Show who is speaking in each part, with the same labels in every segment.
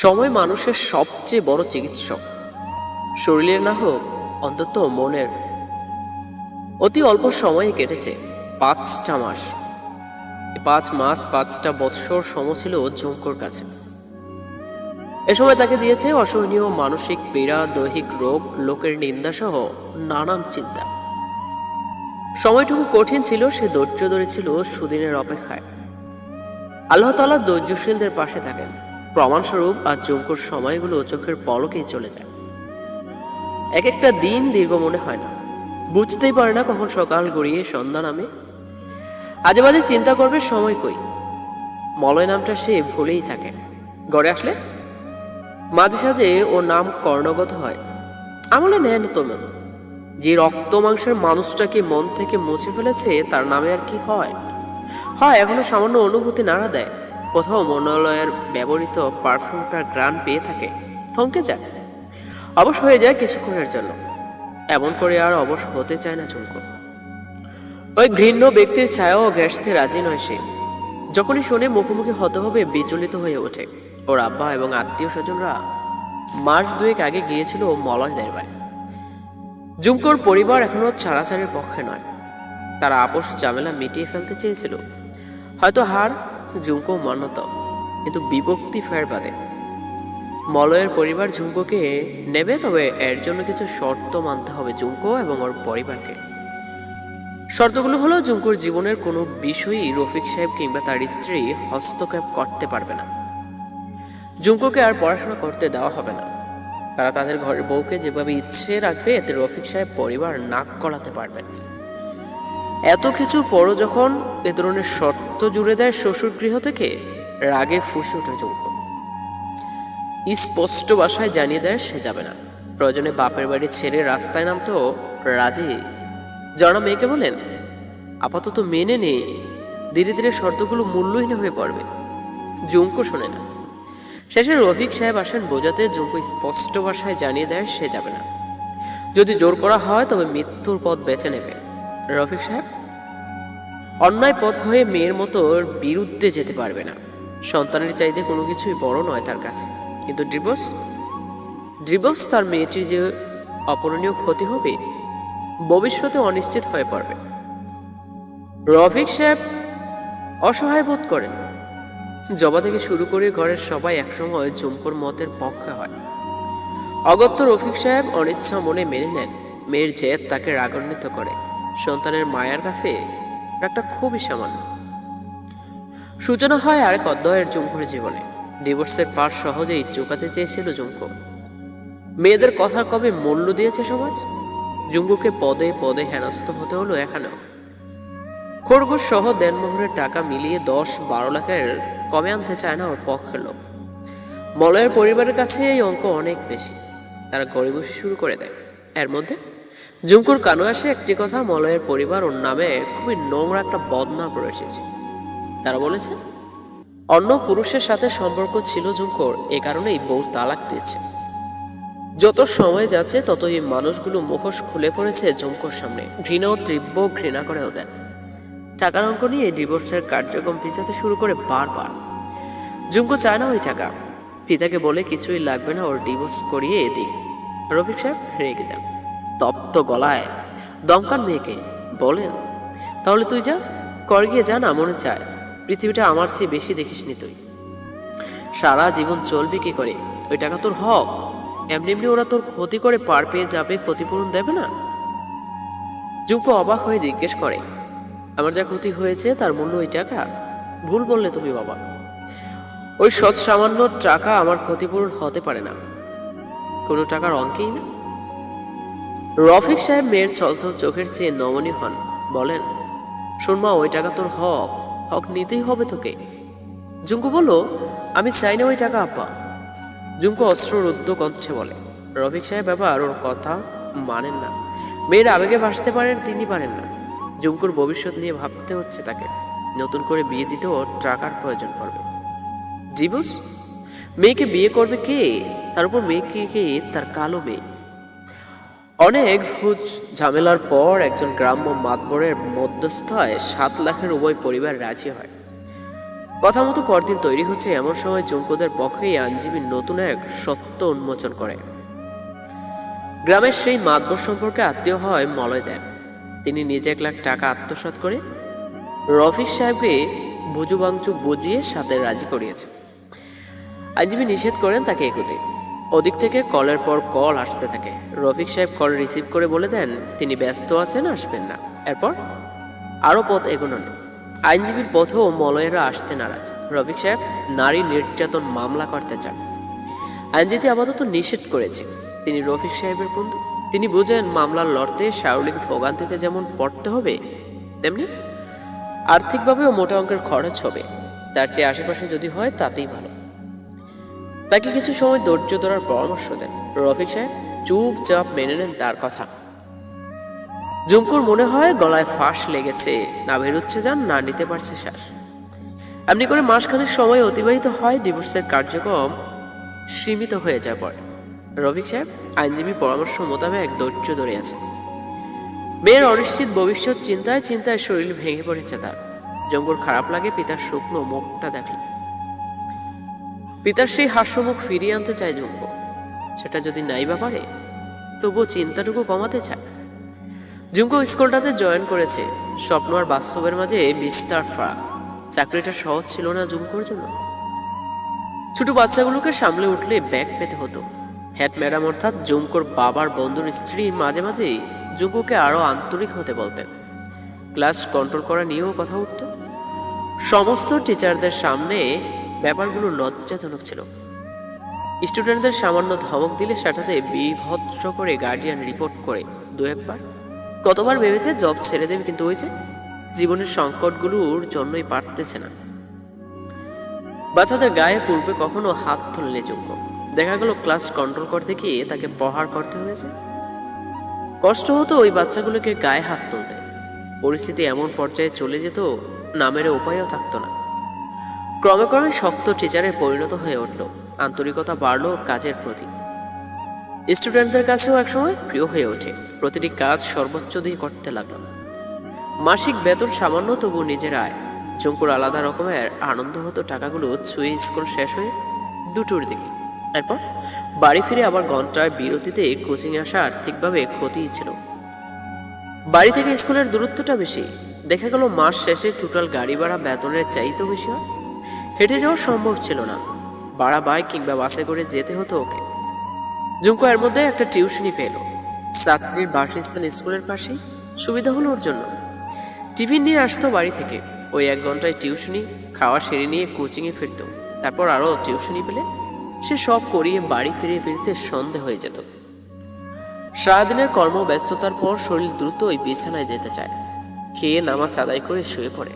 Speaker 1: সময় মানুষের সবচেয়ে বড় চিকিৎসক। শরীরের না হোক, অন্তত মনের। অতি অল্প সময়ে কেটেছে 5টা মাস। 5 মাস 5টা বৎসর সময় ছিল ঝুমকোর কাছে। এ সময় তাকে দিয়েছে অসহনীয় মানসিক পীড়া, দৈহিক রোগ, লোকের নিন্দা সহ নানান চিন্তা। সময়টুকু কঠিন ছিল, সে ধৈর্য ধরেছিল সুদিনের অপেক্ষায়। আল্লাহ তাআলা ধৈর্যশীলদের পাশে থাকেন। প্রমাণস্বরূপ আজ ঝুমকোর সময়গুলো চোখের পলকেই চলে যায়। এক একটা দিন দীর্ঘ মনে হয় না, বুঝতেই পারে না কখন সকাল গড়িয়ে সন্ধ্যা নামে। আজে বাজে চিন্তা করবে সময় কই, মলয় নামটা সে ভুলেই থাকে। ঘরে আসলে মাঝে সাঝে ওর নাম কর্ণগত হয়। আমলে নেন তোমরা, যে রক্ত মাংসের মানুষটাকে মন থেকে মুছে ফেলেছে তার নামে আর কি হয়? হয় এখনো সামান্য অনুভূতি নাড়া দেয়, কোথাও মনালয়ের ব্যবহৃত পারফিউমটার ঘ্রাণ পেয়ে থাকে, থমকে যায়, অবশ হয়ে যায় কিছুক্ষণের জন্য। এমন করে আর অবশ হতে চায় না ঝুমকো। ওই ঘৃণ্য ব্যক্তির ছায়াও ঘেঁষতে রাজি নয় সে। যখনই শোনে মুখোমুখি হতে হবে, বিচলিত হয়ে ওঠে। ওর আব্বা এবং আত্মীয় স্বজনরা মাস 2 আগে গিয়েছিল মলয়দের বাড়ি। ঝুমকোর পরিবার এখনো ছাড়াছাড়ির পক্ষে নয়। তারা আপোষ ঝামেলা মিটিয়ে ফেলতে চেয়েছিল। হয়তো হার, ঝুমকো মান্যত, কিন্তু বিভক্তি ফের বাদে। মলয়ের পরিবার ঝুমকোকে নেবে, তবে এর জন্য কিছু শর্ত মানতে হবে ঝুমকো এবং ওর পরিবারকে। শর্তগুলো হলো, ঝুমকোর জীবনের কোনো বিষয়ই রফিক সাহেব কিংবা তার স্ত্রী হস্তক্ষেপ করতে পারবে না। ঝুমকোকে আর পড়াশোনা করতে দেওয়া হবে না। তারা তাদের ঘরের বউকে যেভাবে ইচ্ছে রাখবে, এতে রফিক সাহেব পরিবার নাক গলাতে পারবেন। এত কিছুর পরও যখন এ ধরনের শর্ত জুড়ে দেয় শ্বশুর গৃহ থেকে, রাগে ফুঁসে ওঠে ঝুমকো। স্পষ্ট ভাষায় জানিয়ে দেয় সে যাবে না। প্রয়োজনে বাপের বাড়ি ছেড়ে রাস্তায় নামতেও রাজি। জনা মেয়েকে বলেন, আপাতত মেনে নেই, ধীরে ধীরে শর্তগুলো মূল্যহীন হয়ে পড়বে। ঝুমকো শোনে না। শেষে রফিক সাহেব আসেন বোঝাতে। ঝুমকো স্পষ্ট ভাষায় জানিয়ে দেয় সে যাবে না। যদি জোর করা হয় তবে মৃত্যুর পথ বেছে নেবে। রফিক সাহেব অন্যায় পথ হয়ে মেয়ের মতো বিরুদ্ধে যেতে পারবে না। সন্তানের চাইতে কোনো কিছুই বড় নয় তার কাছে। কিন্তু ডিভোর্স তার মেয়েটির যে অপূরণীয় ক্ষতি হবে, ভবিষ্যতে অনিশ্চিত হয়ে পড়বে। রফিক সাহেব অসহায় বোধ করেন। জবা থেকে শুরু করে ঘরের সবাই একসময় ঝুমকোর মতের পক্ষে হয়। অগত্য রফিক সাহেব অনিচ্ছা মনে মেনে নেন। মেয়ের জেদ তাকে রাগান্বিত করে। সন্তানের মায়ের কাছে একটা খুবই সামান্য। সূচনা হয় আরেক অধ্যায়ের ঝুমকোর জীবনে। ডিভোর্সের পার সহজেই চুকাতে চেয়েছিল ঝুমকো। মেয়েদের কথা কবে মূল্য দিয়েছে সমাজ? ঝুমকোকে পদে পদে হেনস্থ হতে হলো এখানেও। খরগোশ সহ দেনমোহরের টাকা মিলিয়ে 10-12 লাখের কমে আনতে চায় না ওর পক্ষের লোক। মলয়ের পরিবারের কাছে এই অঙ্ক অনেক বেশি। তারা গড়িবসি শুরু করে দেয়। এর মধ্যে ঝুমকোর কানে আসে একটি কথা, মলয়ের পরিবার ওর নামে খুবই নোংরা একটা বদনাম রয়েছে। তারা বলেছে অন্য পুরুষের সাথে সম্পর্ক ছিল ঝুমকোর, এ কারণেই বউ তালাক দিয়েছে। যত সময় যাচ্ছে তত এই মানুষগুলো মুখোশ খুলে পড়েছে ঝুমকোর সামনে। ঘৃণা ও তীব্র ঘৃণা করে ওদের। টাকার অঙ্ক নিয়ে ডিভোর্সের কার্যক্রম পিছাতে শুরু করে বারবার। ঝুমকো চায় না ওই টাকা। পিতাকে বলে কিছুই লাগবে না, ওর ডিভোর্স করিয়ে দিই। রফিক সাহেব রেগে যান। তপ্ত গলায় দমকান মেয়েকে, বলেন, তাহলে তুই যা কর, গিয়ে যা না মনে চায়। পৃথিবীটা আমার চেয়ে বেশি দেখিসনি তুই। সারা জীবন চলবি কি করে? ওই টাকা তোর হক। এমনি এমনি ওরা তোর ক্ষতি করে পার পেয়ে যাবে, ক্ষতিপূরণ দেবে না। ঝুমকো অবাক হয়ে জিজ্ঞেস করে, আমার যা ক্ষতি হয়েছে তার মূল্য ওই টাকা? ভুল বললে তুমি বাবা। ওই সৎ সামান্য টাকা আমার ক্ষতিপূরণ হতে পারে না, কোনো টাকার অঙ্কেই না। রফিক সাহেব মেয়ের ছলছল চোখের চেয়ে নমনীয় হন, বলেন, শোন মা, ওই টাকা তোর হক, হক নিতেই হবে তোকে। ঝুমকো বলল, আমি চাই না ওই টাকা আব্বা। ঝুমকো অস্ত্ররুদ্ধ কণ্ঠে বলে। রফিক সাহেব ব্যাপার ওর কথা মানেন না। মেয়ের আবেগে ভাসতে পারেন, তিনি পারেন না। ঝুমকোর ভবিষ্যৎ নিয়ে ভাবতে হচ্ছে তাকে। নতুন করে বিয়ে দিতেও টাকার প্রয়োজন পড়বে। ডিভোর্স? মেয়েকে বিয়ে করবে কে? তার উপর মেয়েকে তার কালো মেয়ে। অনেক ভুজ ঝামেলার পর একজন গ্রাম্য মাতবরের মধ্যস্থায় 7 লাখের উভয় পরিবার রাজি হয়। কথা মতো পরদিন তৈরি হচ্ছে এমন সময় জুঙ্কোদের পক্ষেই আইনজীবী নতুন এক সত্য উন্মোচন করে। গ্রামের সেই মাতবর সম্পর্কে আত্মীয় হয় মলয় দেন। তিনি নিজে 1 লাখ টাকা আত্মসাৎ করে রফিক সাহেবকে বুজু বাংচু বুঝিয়ে সাথে রাজি করিয়েছে। আইনজীবী নিষেধ করেন তাকে এগোতে। ওদিক থেকে কলের পর কল আসতে থাকে। রফিক সাহেব কল রিসিভ করে বলে দেন তিনি ব্যস্ত আছেন, আসবেন না। এরপর আরও পথ এগোনো। আইনজীবীর পথেও মলয়েরা আসতে নারাজ। রফিক সাহেব নারী নির্যাতন মামলা করতে চান। আইনজীবী আপাতত নিষেধ করেছে। তিনি রফিক সাহেবের বন্ধু। তিনি বুঝেন মামলার লড়তে শাওলিকে ভোগান্তিতে যেমন পড়তে হবে, তেমনি আর্থিকভাবেও মোটা অঙ্কের খরচ হবে। তার চেয়ে আশেপাশে যদি হয় তাতেই ভালো। তাকে কিছু সময় ধৈর্য ধরার পরামর্শ দেন। রফিক সাহেব চুপচাপ মেনে নেন তার কথা। জুমকুর মনে হয় গলায় ফাঁস লেগেছে, না বেরোচ্ছে যান, না নিতে পারছে শ্বাস। এমনি করে মাসখানেক সময় অতিবাহিত হয়। ডিভোর্সের কার্যক্রম সীমিত হয়ে যায় পরে। রফিক সাহেব আইনজীবী পরামর্শ মোতাবেক ধৈর্য ধরে আছে। মেয়ের অনিশ্চিত ভবিষ্যৎ চিন্তায় চিন্তায় শরীর ভেঙে পড়েছে তার। জঙ্কুর খারাপ লাগে পিতার শুকনো মুখটা দেখলে। পিতার সেই হাস্যমুখ ফিরিয়ে আনতে চায় জঙ্কু। সেটা যদি নাই বা পারে, তবুও চিন্তাটুকু কমাতে চায়। জুঙ্কু স্কুলটাতে জয়েন করেছে। স্বপ্ন আর বাস্তবের মাঝে বিস্তার ফারাক। চাকরিটা সহজ ছিল না জুঙ্কুর জন্য। ছোট বাচ্চাগুলোকে সামলে উঠলে ব্যাগ পেতে হতো। হেড ম্যাডাম অর্থাৎ জুঙ্কুর বাবার বন্ধুর স্ত্রী মাঝে মাঝেই জুঙ্কুকে আরো আন্তরিক হতে বলতেন। ক্লাস কন্ট্রোল করা নিয়েও কথা উঠত। সমস্ত টিচারদের সামনে ব্যাপারগুলো লজ্জাজনক ছিল। স্টুডেন্টদের সামান্য ধমক দিলে সেটাতে বিভদ্র করে গার্ডিয়ান রিপোর্ট করে 2-1 বার। কতবার ভেবেছে জব ছেড়ে দেবে, কিন্তু ওই যে জীবনের সংকটগুলোর জন্যই পারতেছে না। বাচ্চাদের গায়ে পূর্বে কখনো হাত তুললে যোগ্য। দেখা গেল ক্লাস কন্ট্রোল করতে গিয়ে তাকে প্রহার করতে হয়েছে। কষ্ট হতো ওই বাচ্চাগুলোকে গায়ে হাত তুলতে। পরিস্থিতি এমন পর্যায়ে চলে যেত, নামের উপায়ও থাকতো না। ক্রমে ক্রমে শক্ত টিচারে পরিণত হয়ে উঠল। আন্তরিকতা বাড়ল কাজের প্রতি। স্টুডেন্টদের কাছেও একসময় প্রিয় হয়ে ওঠে। প্রতিটি কাজ সর্বোচ্চ দিয়ে করতে লাগলো। মাসিক বেতন সামান্য, তবু নিজের আয়। জঙ্কুর আলাদা রকমের আনন্দ হতো টাকাগুলো ছুঁয়ে স্কুল শেষ হয়ে 2টোর দিকে। এরপর বাড়ি ফিরে আবার ঘন্টায় বিরতিতে কোচিং আসা আর্থিকভাবে ক্ষতি ছিল। বাড়ি থেকে স্কুলের দূরত্বটা বেশি। দেখা গেল মাস শেষে টোটাল গাড়ি ভাড়া বেতনের চাইতেও বেশি হয়। হেঁটে যাওয়া সম্ভব ছিল না। ভাড়া বাইক কিংবা বাসে করে যেতে হতো ওকে। জুঙ্কু এর মধ্যে একটা টিউশনি পেল। ছাত্রীর বাসস্থান স্কুলের পাশেই, সুবিধা হলো ওর জন্য। টিফিন নিয়ে আসতো বাড়ি থেকে। ওই 1 ঘন্টায় টিউশনি, খাওয়া সেরে নিয়ে কোচিংয়ে ফিরত। তারপর আরও টিউশনি পেলে সে সব করিয়ে বাড়ি ফিরতে সন্ধে হয়ে যেত। সারাদিনের কর্মব্যস্ততার পর শরীর দ্রুত ওই বিছানায় যেতে চায়। খেয়ে নামাজ আদায় করে শুয়ে পড়ে।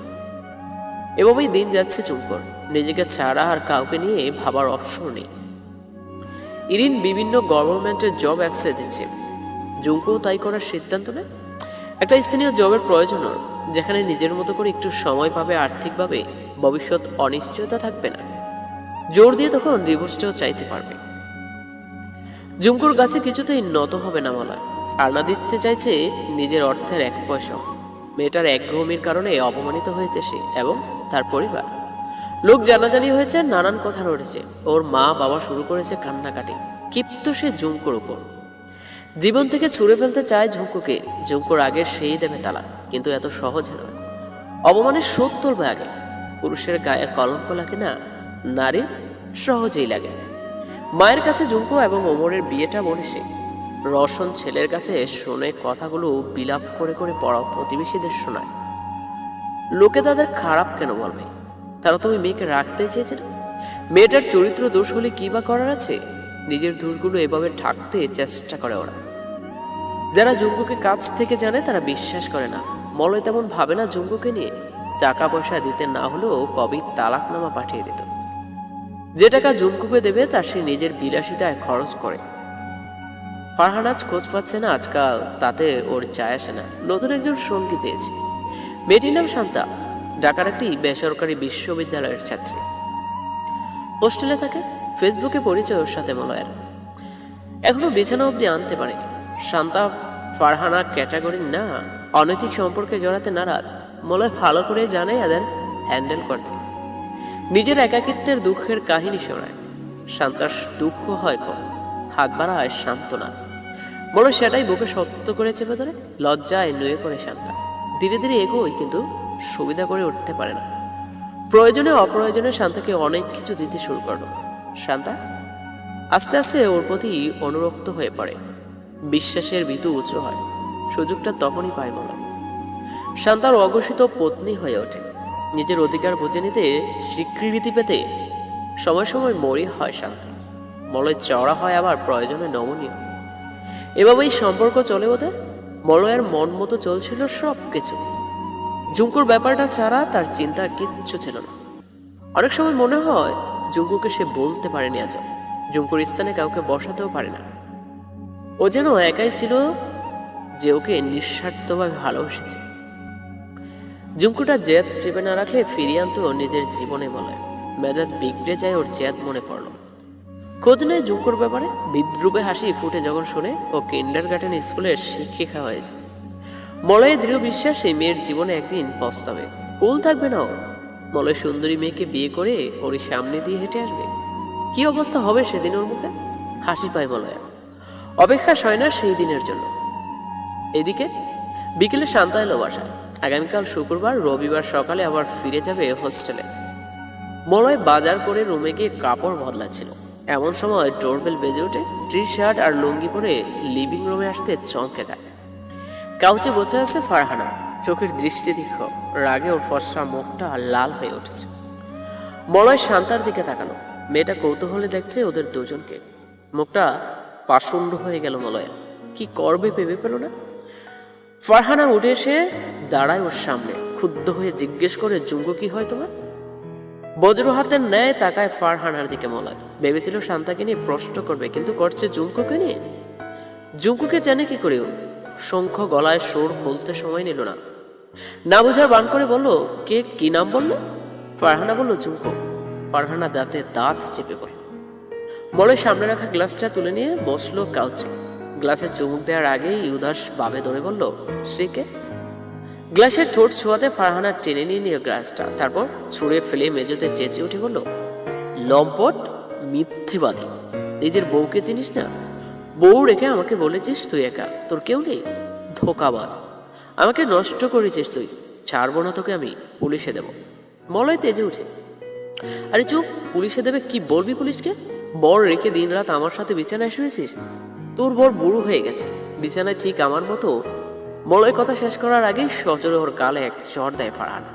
Speaker 1: এভাবেই দিন যাচ্ছে জুঙ্কুর। নিজেকে ছাড়া আর কাউকে নিয়ে ভাবার অবসর নেই। ইরিন বিভিন্ন গভর্নমেন্টের জব অ্যাক্সেস দিচ্ছে। জুঙ্কুও তাই করার সিদ্ধান্ত নেয়। একটা স্থানীয় জবের প্রয়োজন, যেখানে নিজের মতো করে একটু সময় পাবে, আর্থিকভাবে ভবিষ্যৎ অনিশ্চয়তা থাকবে না। জোর দিয়ে তখন ডিভোর্সটাও চাইতে পারবে। জুঙ্কুর কাছে কিছুতেই নত হবে না মলয়। আর না দিতে চাইছে নিজের অর্থের 1 পয়সা। মেয়েটার একঘমির কারণে অপমানিত হয়েছে সে এবং তার পরিবার। লোক জানাজানি হয়েছে, নানান কথা রয়েছে। ওর মা বাবা শুরু করেছে কান্নাকাটি। ক্ষিপ্ত সে জুঙ্কুর উপর। জীবন থেকে ছুঁড়ে ফেলতে চায় ঝুঁকুকে। জুঙ্কুর আগে সেই দেবে তালা, কিন্তু এত সহজ নয়। অপমানের শোধ তুলবে আগে। পুরুষের গায়ে কলঙ্ক লাগে না, নারীর সহজেই লাগে। মায়ের কাছে জুঙ্কু এবং ওমরের বিয়েটা বলে সে। রসন ছেলের কাছে শুনে কথাগুলো বিলাপ করে করে পড়া প্রতিবেশীদের শোনায়। লোকে তাদের খারাপ কেন বলবে? তারা তো ওই মেয়েকে রাখতেই চেয়েছে না। মেয়েটার চরিত্র দোষ হলে কি বা করার আছে? নিজের দোষগুলো এভাবে ঢাকতে চেষ্টা করে ওরা। যারা জুঙ্কুকে কাছ থেকে জানে তারা বিশ্বাস করে না। মলয় তেমন ভাবে না জুঙ্কুকে নিয়ে। টাকা পয়সা দিতে না হলেও কবি তালাকনামা পাঠিয়ে দিত। যে টাকা জুঙ্কুকে দেবে তা সে নিজের বিলাসিতায় খরচ করে। ফারহান আজ খোঁজ পাচ্ছে না আজকাল, তাতে ওর যায় আসে না। নতুন একজন সঙ্গী পেয়েছে। মেয়েটির নাম শান্তা। ঢাকার একটি বেসরকারি বিশ্ববিদ্যালয়ের ছাত্রী। হোস্টেলে থাকে। ফেসবুকে পরিচয় ওর সাথে মলয়ের। এখনো বিছানা অবধি আনতে পারেনি। শান্তা ফারহানা ক্যাটাগরির না। অনৈতিক সম্পর্কে জড়াতে নারাজ। মলয় ভালো করে জানে এদের হ্যান্ডেল করতে। নিজের একাকিত্বের দুঃখের কাহিনী শোনায়। শান্তার দুঃখ হয় কম, হাত বাড়ায় সান্ত্বনা। বলো সেটাই বুকে শক্ত করে চেপে ধরে। লজ্জায় নুয়ে পড়ে শান্তা। ধীরে ধীরে এগোয়, কিন্তু সুবিধা করে উঠতে পারে না। প্রয়োজনে অপ্রয়োজনে শান্তাকে অনেক কিছু দিতে শুরু করলো। শান্তা আস্তে আস্তে ওর প্রতি অনুরক্ত হয়ে পড়ে। বিশ্বাসের ভিতু উঁচু হয়। সুযোগটা তখনই পায় মলয়। শান্তার অঘোষিত পত্নী হয়ে ওঠে। নিজের অধিকার বুঝে নিতে, স্বীকৃতি পেতে সময় সময় মরি হয় শান্তা। মলয় চড়া হয়, আবার প্রয়োজনে নমনীয়। এভাবেই সম্পর্ক চলে ওদের। মলয়ের মন মতো চলছিল সব কিছু। জুঙ্কুর ব্যাপারটা ছাড়া তার চিন্তার কিচ্ছু ছিল না। অনেক সময় মনে হয় জুঙ্কুকে সে বলতে পারেনি আজ। জুঙ্কুর স্থানে কাউকে বসাতেও পারে না। ও যেন একাই ছিল, যে ওকে নিঃস্বার্থভাবে ভালোবেসেছে। জুঙ্কুটা জেদ চেপে না রাখলে ফিরিয়ে আনতো নিজের জীবনে বলে। মেজাজ বিগড়ে যায় ওর জেদ মনে পড়ল। খোঁজ নেয় জুঙ্কুর ব্যাপারে। বিদ্রুপে হাসি ফুটে যখন শুনে ও কিন্ডারগার্টেন স্কুলের শিক্ষিকা হয়েছে। মলয়ের দৃঢ় বিশ্বাস এই মেয়ের জীবনে একদিন পস্তাবে, কুল থাকবে না ওর। মলয় সুন্দরী মেয়েকে বিয়ে করে ওর সামনে দিয়ে হেঁটে আসবে। কি অবস্থা হবে সেদিন ওর মুখে? হাসি পায় মলয়। অপেক্ষা সয় না সেই দিনের জন্য। এদিকে বিকেলে শান্তা এলো বাসায়। আগামীকাল শুক্রবার, রবিবার সকালে আবার ফিরে যাবে হোস্টেলে। মলয় বাজার করে রুমে গিয়ে কাপড় বদলাচ্ছিল। এমন সময় ডোরবেল বেজে ওঠে। টি শার্ট আর লুঙ্গি পরে লিভিং রুমে আসতে চমকে যায়। কাউচে বসে আছে ফারহানা। চোখের দৃষ্টি দীর্ঘ, রাগে ওর ফর্সা মুখটা লাল হয়ে উঠেছে। মলয় শান্তার দিকে তাকালো। মেয়েটা কৌতূহলে দেখছে ওদের দুজনকে। মুখটা পাষণ্ড হয়ে গেল মলয়ের। কি করবে ভেবে পেল না। ফারহানা উঠে এসে দাঁড়ায় ওর সামনে। ক্ষুব্ধ হয়ে জিজ্ঞেস করে, জুঙ্গু কি হয় তোমার? বজ্র হাতের ন্যায় তাকায় ফারহানার দিকে মলয়। ভেবেছিল শান্তাকে নিয়ে প্রশ্ন করবে, কিন্তু করছে জুঙ্কুকে নিয়ে। জুঙ্কুকে জানে কি করে? শঙ্খ গলায় সুর খুলতে সময় নিল না। না বোঝার বান করে বলল, কে, কি নাম বললো? ফারহানা বলল, জুঙ্কু। ফারহানা দাঁতে দাঁত চেপে বলল। মলয় সামনে রাখা গ্লাসটা তুলে নিয়ে বসলো কাউচে। গ্লাসে চুমুক দেওয়ার আগেই উদাস ভাবে ধরে বলল, শ্রীকে। গ্লাসের ঠোঁট ছোঁয়াতে ফারহানা টেনে নিয়ে নিয়ে গ্লাসটা, তারপর ছুঁড়ে ফেলে মেঝেতে চেঁচে উঠে বলল, লম্পট, মিথ্যেবাদী। নিজের বউকে চিনিস না? বউ রেখে আমাকে বলেছিস তুই একা, তোর কেউ নেই। ধোকাবাজ, আমাকে নষ্ট করেছিস তুই। ছাড়বো না তোকে আমি, পুলিশে দেব। মলয় তেজে উঠে, আরে চুপ, পুলিশে দেবে? কি বলবি পুলিশকে? বর রেখে দিন রাত আমার সাথে বিছানায় শুয়েছিস। তোর বর বুড়ো হয়ে গেছে, বিছানায় ঠিক আমার মতো। মলয় কথা শেষ করার আগেই সজোরে ওর গালে এক চড় দেয় ফারহানা।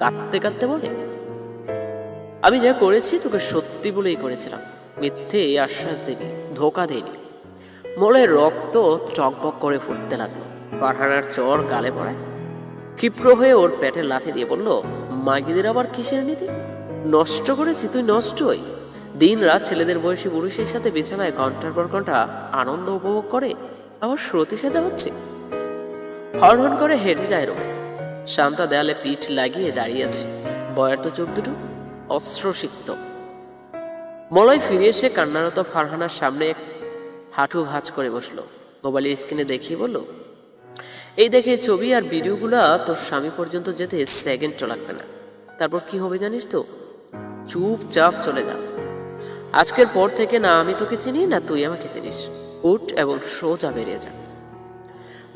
Speaker 1: কাঁদতে কাঁদতে বলে, আমি যা করেছি তোকে সত্যি বলেই করেছিলাম, মিথ্যে আশ্বাস দেনি, ধোকা দেনি। মলয়ের রক্ত টকবক করে ফুটতে লাগলো। ফারহানার চড় গালে পড়ায়। ক্ষিপ্র হয়ে ওর পেটে লাথি দিয়ে বলল, মাগিদের আবার কিসের নীতি? নষ্ট করেছি তুই, নষ্টই। দিন রাত ছেলেদের বয়সী পুরুষের সাথে বিছানায় ঘন্টার পর ঘন্টা আনন্দ উপভোগ করে আবার শ্রুতি সাজা হচ্ছে। হন হন করে হেঁটে যায় রোম। শান্তা দেয়ালে পিঠ লাগিয়ে দাঁড়িয়ে আছে। বয়ার তো চোখ দুটো অস্ত্রসিক্ত। মলয় ফিরে এসে কান্নারত ফারহানার সামনে হাঁটু ভাঁজ করে বসলো। মোবাইলের স্ক্রিনে দেখিয়ে বলল, এই দেখে ছবি আর ভিডিওগুলা তোর স্বামী পর্যন্ত যেতে সেকেন্ডও লাগবে না। তারপর কি হবে জানিস তো? চুপচাপ চলে যা। আজকের পর থেকে না আমি তোকে চিনি, না তুই আমাকে চিনিস। উঠ এবং সোজা বেরিয়ে যা।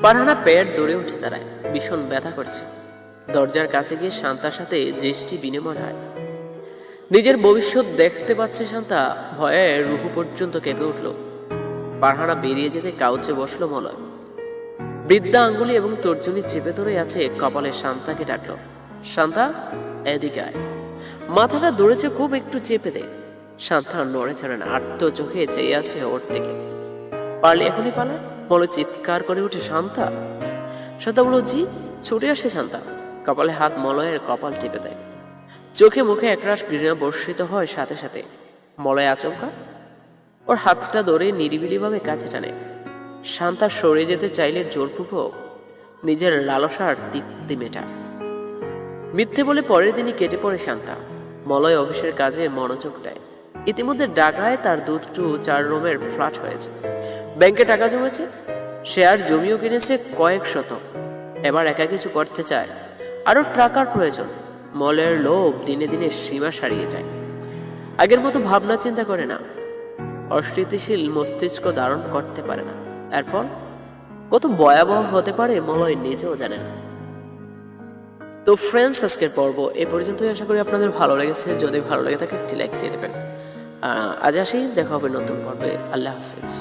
Speaker 1: ফারহানা পেট দৌড়ে উঠে দাঁড়ায়। ভীষণ ব্যথা করছে। দরজার কাছে গিয়ে শান্তার সাথে দৃষ্টি বিনিময় হয়। নিজের ভবিষ্যৎ দেখতে পাচ্ছে শান্তা। ভয়ে রুহু পর্যন্ত কেঁপে উঠল। ফারহানা বেরিয়ে যেতে কাউচে বসলো মলয়। বৃদ্ধা আঙ্গুলি এবং তর্জনী চেপে ধরে আছে কপালে। শান্তাকে ডাকলো, শান্তা এদিকে আয়। মাথাটা দৌড়েছে খুব, একটু চেপে দে। শান্তা নড়ে চড়ে না, আর্ত চোখে চেয়ে আছে ওর দিকে। পারলে এখনই পালা। মলয় চিৎকার করে উঠে, শান্তা। শান্তা বলো, জি। ছুটে আসে শান্তা। কপালে হাত মলয়ের কপাল টিপে দেয়। চোখে মুখে একরাশ ঘৃণা বর্ষিত হয় সাথে সাথে। মলয় আচমকা ওর হাতটা ধরে নিরিবিলিভাবে কাছে টানে। শান্তা সরে যেতে চাইলে জোরপূর্বক নিজের লালসার তৃপ্তি মেটায়। মিথ্যে বলে পরের দিনই কেটে পড়ে শান্তা। মলয় অফিসের কাজে মনোযোগ দেয়। ইতিমধ্যে ঢাকায় তার 2-4 রুমের ফ্ল্যাট হয়েছে। ব্যাংকে টাকা জমেছে। শেয়ার জমিও কিনেছে কয়েক শত। এবার একা কিছু করতে চায়, আরো টাকার প্রয়োজন। মলের লোভ দিনে দিনে সীমা ছাড়িয়ে যায়। আগের মতো ভাবনা চিন্তা করে না, অস্থিতিশীল মস্তিষ্ক ধারণ করতে পারে না। এর ফল কত ভয়াবহ হতে পারে মলয় নিজেও জানে না। তো ফ্রেন্ডস, আজকের পর্ব এ পর্যন্তই। আশা করি আপনাদের ভালো লেগেছে। যদি ভালো লেগে থাকে একটি লাইক দিয়ে দেবেন। আজ আসি, দেখা হবে নতুন পর্বে। আল্লাহ হাফিজ।